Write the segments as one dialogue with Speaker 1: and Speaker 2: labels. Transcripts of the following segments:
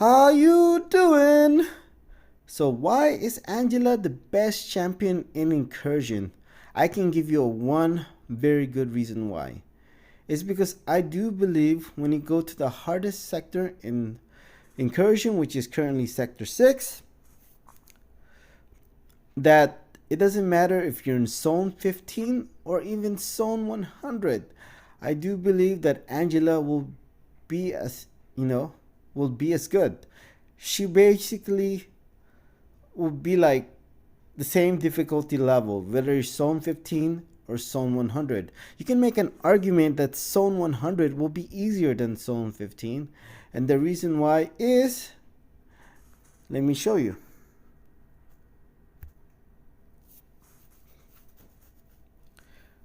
Speaker 1: How you doing? So why is Angela the best champion in Incursion? I can give you one very good reason why. It's because I do believe when you go to the hardest sector in Incursion, which is currently Sector 6, that it doesn't matter if you're in Zone 15 or even Zone 100. I do believe that Angela will be as, will be as good. She basically will be like the same difficulty level, whether it's Zone 15 or Zone 100. You can make an argument that Zone 100 will be easier than Zone 15, and the reason why is, let me show you.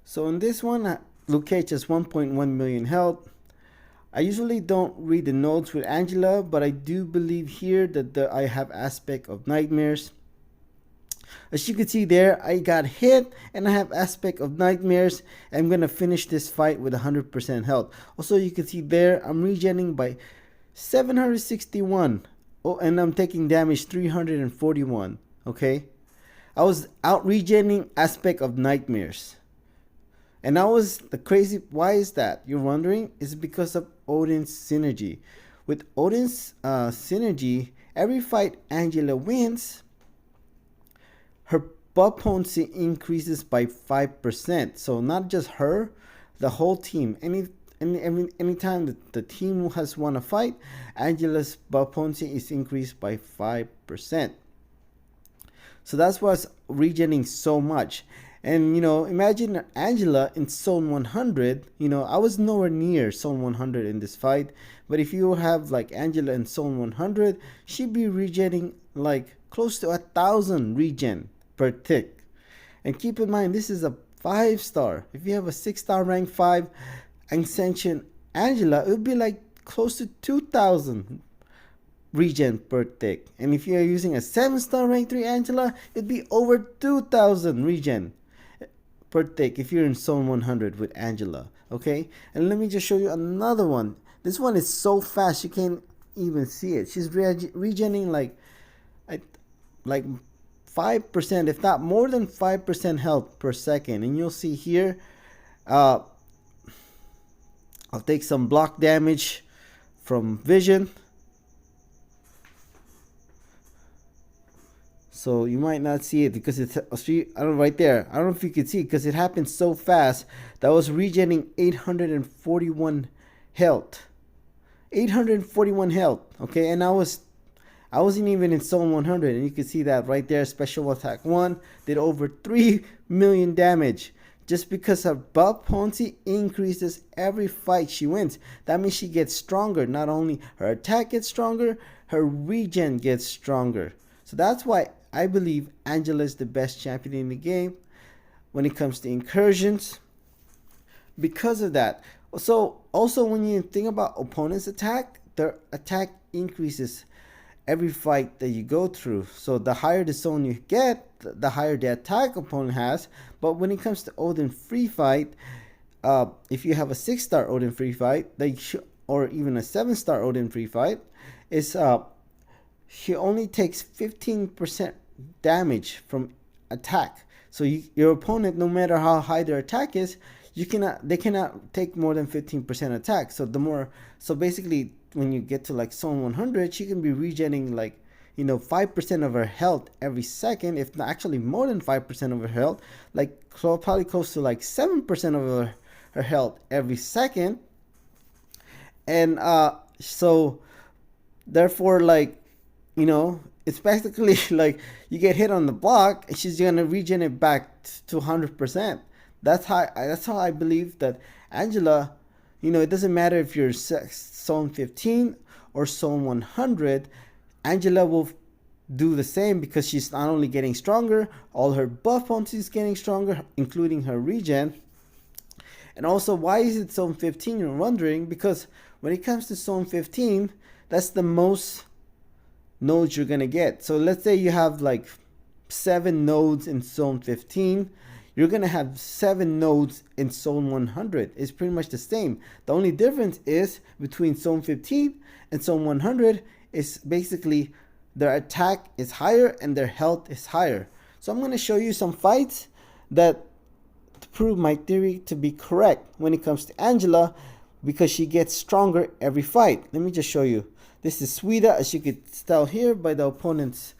Speaker 1: So in this one, Lucate has 1.1 million health. I usually don't read the notes with Angela, but I do believe here that I have aspect of nightmares. As you can see there, I got hit and I have aspect of nightmares. I'm going to finish this fight with 100% health. Also, you can see there, I'm regenerating by 761. Oh, and I'm taking damage 341. Okay. I was out regenerating aspect of nightmares. And I was the crazy. Why is that? You're wondering? It's because of Odin's synergy. With Odin's synergy, every fight Angela wins, her buff potency increases by 5%. So not just her, the whole team. Anytime the team has won a fight, Angela's buff potency is increased by 5%. So that's why it's regenerating so much. And imagine Angela in Zone 100. I was nowhere near Zone 100 in this fight, but if you have like Angela in Zone 100, she'd be regenerating like close to 1,000 regen per tick. And keep in mind, this is a 5-star. If you have a 6-star rank 5 Ascension Angela, it would be like close to 2,000 regen per tick. And if you're using a 7-star rank 3 Angela, it'd be over 2,000 regen per tick if you're in Zone 100 with Angela. Okay, and let me just show you another one. This one is so fast you can't even see it. She's regenerating like 5%, if not more than 5% health per second. And you'll see here, I'll take some block damage from vision. So you might not see it because it's right there. I don't know if you can see it because it happened so fast. That was regenerating 841 health. 841 health. Okay, and I wasn't even in Zone 100, and you can see that right there. Special attack 1 did over 3 million damage just because her buff potency increases every fight she wins. That means she gets stronger. Not only her attack gets stronger, her regen gets stronger. So that's why I believe Angela is the best champion in the game when it comes to incursions. Because of that. So also when you think about opponent's attack, their attack increases every fight that you go through. So the higher the zone you get, the higher the attack opponent has. But when it comes to Odin free fight, if you have a 6-star Odin free fight, or even a 7-star Odin free fight, she only takes 15% damage from attack. So your opponent, no matter how high their attack is, they cannot take more than 15% attack. So basically, when you get to like Zone 100, she can be regenerating like 5% of her health every second, if not actually more than 5% of her health, like probably close to like 7% of her health every second. And so therefore, like, it's basically like you get hit on the block and she's gonna regenerate back to 100%. That's how I believe that Angela, it doesn't matter if you're Zone 15 or Zone 100, Angela will do the same because she's not only getting stronger, all her buff potency is getting stronger, including her regen. And also, why is it Zone 15? You're wondering, because when it comes to Zone 15, that's the most nodes you're gonna get. So let's say you have like 7 nodes in Zone 15. You're gonna have 7 nodes in Zone 100. It's pretty much the same. The only difference is between Zone 15 and Zone 100 is basically their attack is higher and their health is higher. So I'm going to show you some fights that to prove my theory to be correct when it comes to Angela, because she gets stronger every fight. Let me just show you. This is Sweden, as you could tell here by the opponent's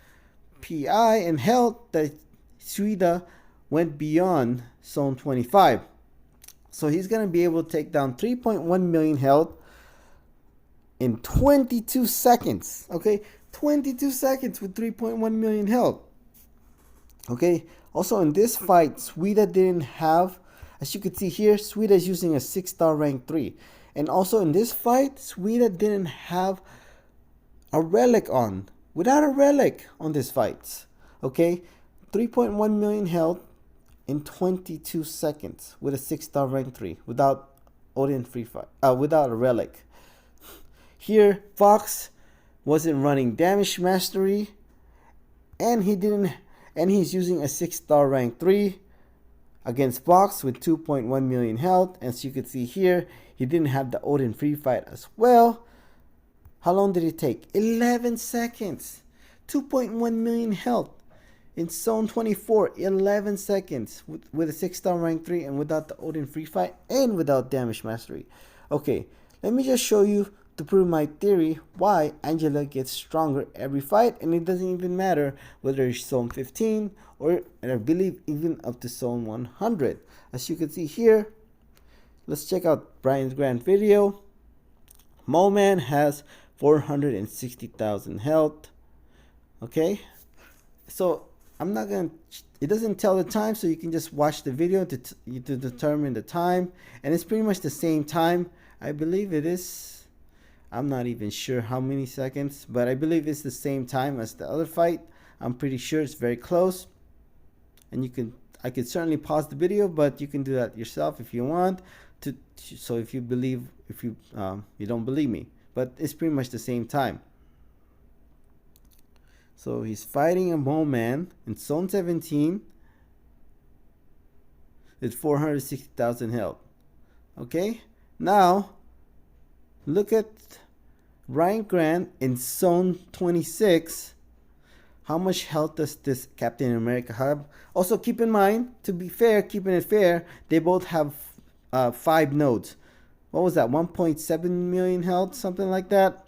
Speaker 1: PI and health, that Sweden went beyond zone 25. So he's going to be able to take down 3.1 million health in 22 seconds. Okay, 22 seconds with 3.1 million health. Okay, also in this fight, Sweden didn't have, as you can see here, Sweden is using a 6-star rank 3. And also in this fight, Sweden didn't have a relic on. Without a relic on this fight. Okay, 3.1 million health in 22 seconds with a 6-star rank 3 without Odin free fight, without a relic. Here, Fox wasn't running damage mastery, and he's using a 6-star rank 3 against Fox with 2.1 million health. As you can see here, he didn't have the Odin free fight as well. How long did it take? 11 seconds. 2.1 million health in zone 24. 11 seconds with a 6-star rank 3 and without the Odin free fight and without damage mastery. Okay, let me just show you to prove my theory why Angela gets stronger every fight, and it doesn't even matter whether it's zone 15 or, and I believe, even up to zone 100. As you can see here, let's check out Brian's Grand video. Moman has 460,000 health. Okay, so I'm not gonna, it doesn't tell the time, so you can just watch the video to determine the time, and it's pretty much the same time. I believe it is, I'm not even sure how many seconds, but I believe it's the same time as the other fight. I'm pretty sure it's very close, and I could certainly pause the video, but you can do that yourself if you want to. So if you don't believe me, but it's pretty much the same time. So he's fighting a Moman in zone 17 with 460,000 health. Okay, now look at Ryan Grant in zone 26. How much health does this Captain America have? Also keep in mind, to be fair, keeping it fair, they both have 5 nodes. What was that? 1.7 million health, something like that.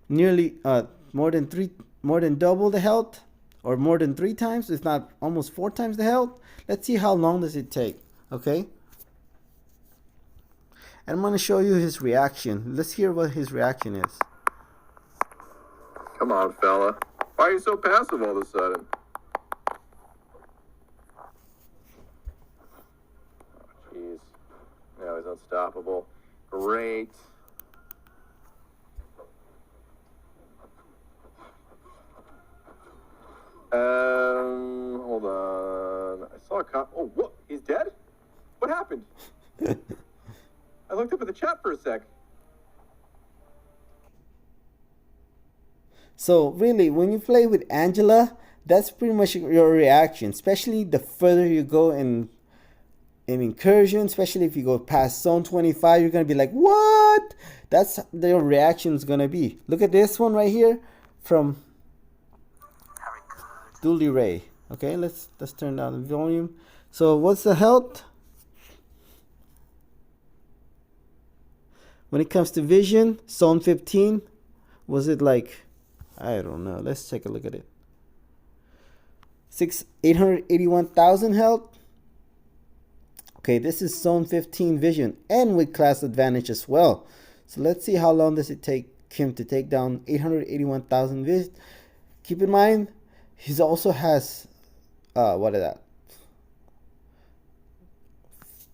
Speaker 1: Nearly more than double the health, or more than 3 times, if not almost 4 times the health. Let's see how long does it take. Okay, and I'm going to show you his reaction. Let's hear what his reaction is.
Speaker 2: Come on, fella. Why are you so passive all of a sudden? Oh, jeez. Now he's unstoppable. Great. Hold on. I saw a cop. Oh, what? He's dead? What happened? I looked up at the chat for a sec.
Speaker 1: So really, when you play with Angela, that's pretty much your reaction, especially the further you go in Incursion, especially if you go past zone 25, you're going to be like, what? That's your reaction is going to be. Look at this one right here from Dooley Ray. Okay, let's turn down the volume. So what's the health? When it comes to vision, zone 15, was it like, I don't know. Let's take a look at it. 881,000 health. Okay, this is zone 15 vision and with class advantage as well. So let's see how long does it take him to take down 881,000 vision. Keep in mind, he also has what is that?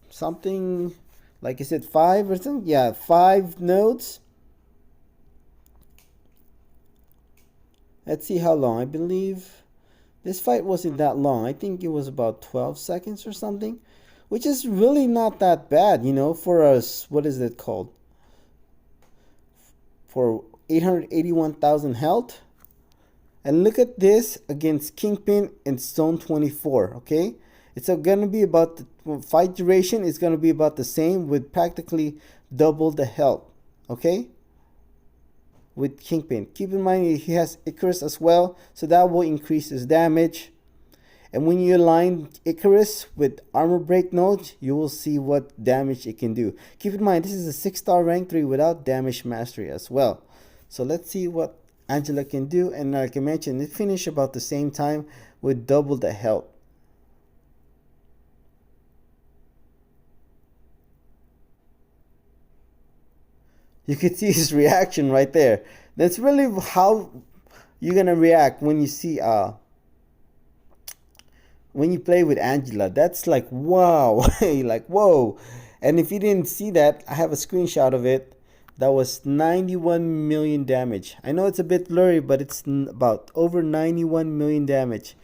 Speaker 1: Something like I said, 5 or something. Yeah, 5 nodes. Let's see how long. I believe this fight wasn't that long. I think it was about 12 seconds or something, which is really not that bad, you know, for us. What is it called? For 881,000 health. And look at this against Kingpin in zone 24, okay? It's going to be about, the fight duration is going to be about the same with practically double the health, okay? with Kingpin. Keep in mind he has Icarus as well, so that will increase his damage. And when you align Icarus with armor break node, you will see what damage it can do. Keep in mind, this is a 6-star rank 3 without damage mastery as well. So let's see what Angela can do. And like I mentioned, it finished about the same time with double the health. You could see his reaction right there. That's really how you're gonna react when you see when you play with Angela. That's like wow. Like whoa. And if you didn't see that, I have a screenshot of it. That was 91 million damage. I know it's a bit blurry, but it's about over 91 million damage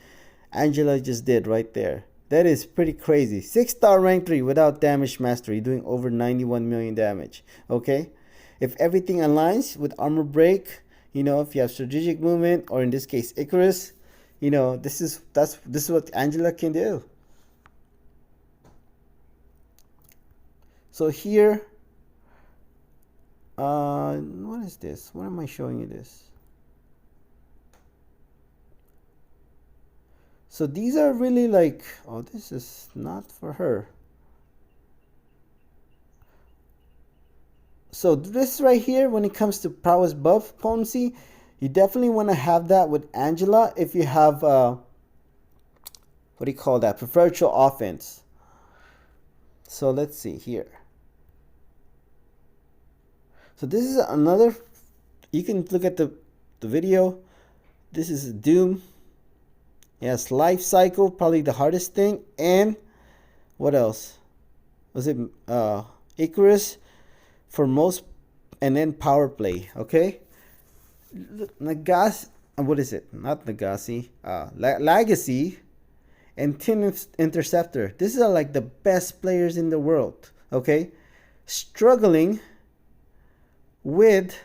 Speaker 1: Angela just did right there. That is pretty crazy. 6-star rank 3 without damage mastery, doing over 91 million damage. Okay, if everything aligns with armor break, you know, if you have strategic movement, or in this case Icarus, you know, this is what Angela can do. So here, what is this? Why am I showing you this? So these are really like, oh, this is not for her. So this right here, when it comes to prowess buff potency, you definitely want to have that with Angela if you have, what do you call that? Preferential offense. So let's see here. So this is another, you can look at the video. This is Doom. Yes, life cycle, probably the hardest thing. And what else? Was it Icarus for most, and then power play, okay? Nagasi, what is it? Not Nagasi, Legacy and Tin Interceptor. These are like the best players in the world, okay? Struggling with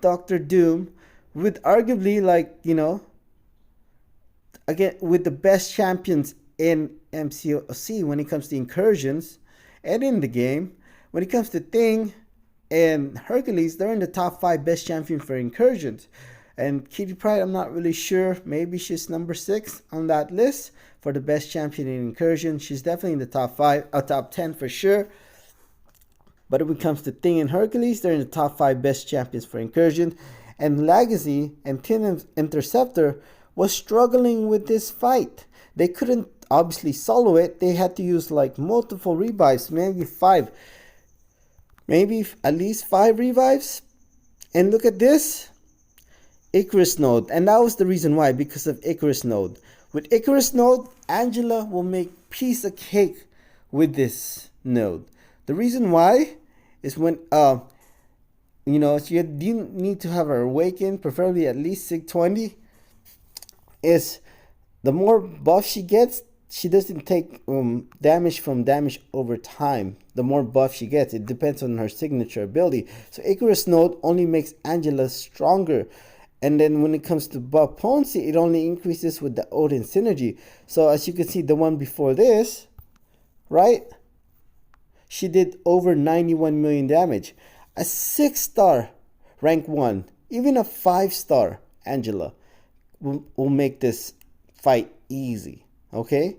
Speaker 1: Doctor Doom, with arguably, like, you know, again, with the best champions in MCOC when it comes to incursions and in the game. When it comes to Thing and Hercules, they're in the top 5 best champion for incursions. And Kitty Pryde, I'm not really sure. Maybe she's number 6 on that list for the best champion in incursion. She's definitely in the top 5, top 10 for sure. But when it comes to Thing and Hercules, they're in the top 5 best champions for incursion. And Legacy and Tin Interceptor was struggling with this fight. They couldn't obviously solo it. They had to use like multiple revives, maybe 5. Maybe at least 5 revives. And look at this. Icarus node. And that was the reason why, because of Icarus node. With Icarus node, Angela will make piece of cake with this node. The reason why is when you know, you need to have her awaken, preferably at least 620, is the more buff she gets, she doesn't take damage from damage over time. The more buff she gets, it depends on her signature ability. So Icarus node only makes Angela stronger. And then when it comes to buff potency, it only increases with the Odin synergy. So as you can see, the one before this, right? She did over 91 million damage. A 6-star rank 1, even a 5-star Angela will make this fight easy. Okay?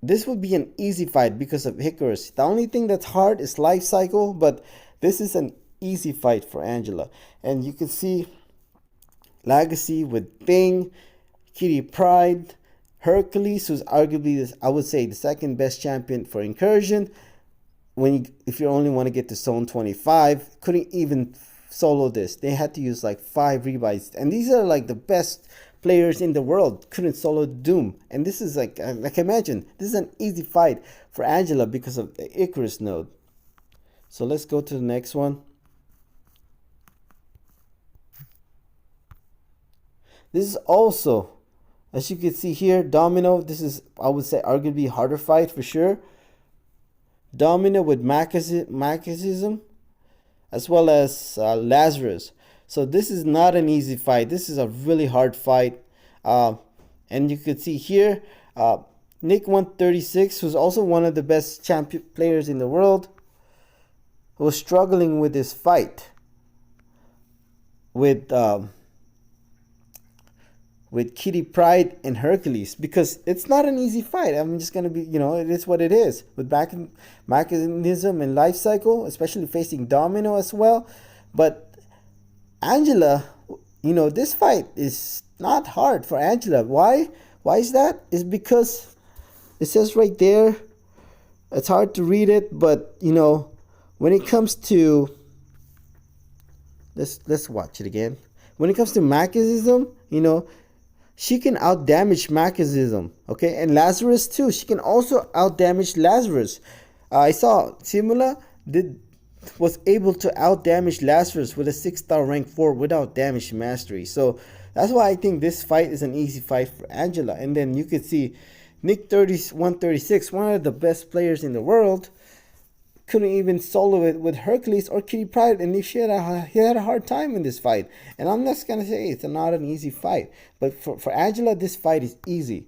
Speaker 1: This would be an easy fight because of Icarus. The only thing that's hard is life cycle, but this is an easy fight for Angela. And you can see Legacy with Thing, Kitty Pryde, Hercules, who's arguably, I would say, the second best champion for incursion. If you only want to get to zone 25, couldn't even solo this. They had to use like 5 revives, and these are like the best players in the world. Couldn't solo Doom, and this is like I imagine this is an easy fight for Angela because of the Icarus node. So let's go to the next one. This is also, as you can see here, Domino. This is, I would say, arguably a harder fight for sure. Domino with Machism, as well as Lazarus. So this is not an easy fight. This is a really hard fight. And you could see here, Nick 136, who's also one of the best champion players in the world, was struggling with this fight. with Kitty Pryde and Hercules, because it's not an easy fight. I'm just gonna be, it is what it is with mechanism and life cycle, especially facing Domino as well. But Angela, this fight is not hard for Angela. Why? Why is that? Is because it says right there. It's hard to read it, but when it comes to let's watch it again. When it comes to mechanism, she can outdamage mechanism, okay, and Lazarus too. She can also outdamage Lazarus. I saw Simula was able to outdamage Lazarus with a 6-star rank 4 without damage mastery. So that's why I think this fight is an easy fight for Angela. And then you could see Nick 136, one of the best players in the world, couldn't even solo it with Hercules or Kitty Pryde, and he had a hard time in this fight. And I'm not gonna say it's not an easy fight, but for Angela, this fight is easy.